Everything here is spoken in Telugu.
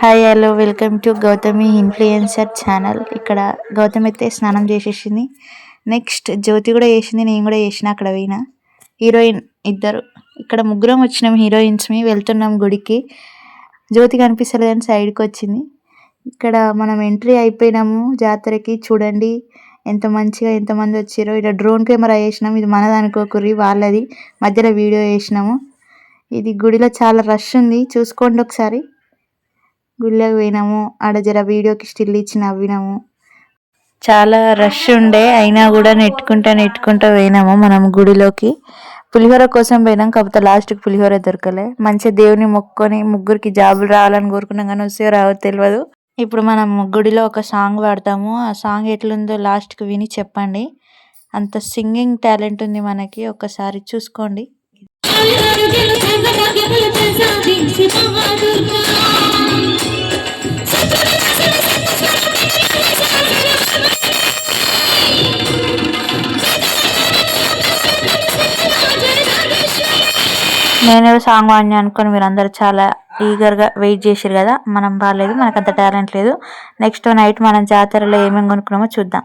Hi hello welcome to Gautami influencer channel. ఇక్కడ గౌతమి అయితే స్నానం చేసేసింది. నెక్స్ట్ జ్యోతి కూడా చేసింది, నేను కూడా చేసిన. అక్కడ పోయినా హీరోయిన్ ఇద్దరు, ఇక్కడ ముగ్గురం వచ్చినాం హీరోయిన్స్. వెళ్తున్నాం గుడికి. జ్యోతి కనిపిస్తలేదు అని సైడ్కి వచ్చింది. ఇక్కడ మనం ఎంట్రీ అయిపోయినాము జాతరకి. చూడండి ఎంత మంచిగా ఎంతమంది వచ్చారో. ఇక్కడ డ్రోన్ కెమెరా వేసినాం, ఇది మనది అనుకోకుర్రి, వాళ్ళది. మధ్యలో వీడియో వేసినాము. ఇది గుడిలో చాలా రష్ ఉంది, చూసుకోండి ఒకసారి. గుళ్ళకి పోయినాము, ఆడ జర వీడియోకి స్టిల్ ఇచ్చి నవ్వినాము. చాలా రష్ ఉండే, అయినా కూడా నెట్టుకుంటా పోయినాము మనం గుడిలోకి. పులిహోర కోసం పోయినాం, కాకపోతే లాస్ట్కి పులిహోర దొరకలే. మంచిగా దేవుని మొక్కుకొని ముగ్గురికి జాబులు రావాలని కోరుకున్నాం, కానీ వస్తే రావో తెలియదు. ఇప్పుడు మనం గుడిలో ఒక సాంగ్ పాడతాము, ఆ సాంగ్ ఎట్లుందో లాస్ట్కి విని చెప్పండి. అంత సింగింగ్ టాలెంట్ ఉంది మనకి, ఒక్కసారి చూసుకోండి. నేను సాంగ్ వాడిని అనుకొని మీరు అందరు చాలా ఈగర్గా వెయిట్ చేసారు కదా. మనం బాగాలేదు, మనకు అంత టాలెంట్ లేదు. నెక్స్ట్ నైట్ మనం జాతరలో ఏమేమి కొనుక్కున్నామో చూద్దాం.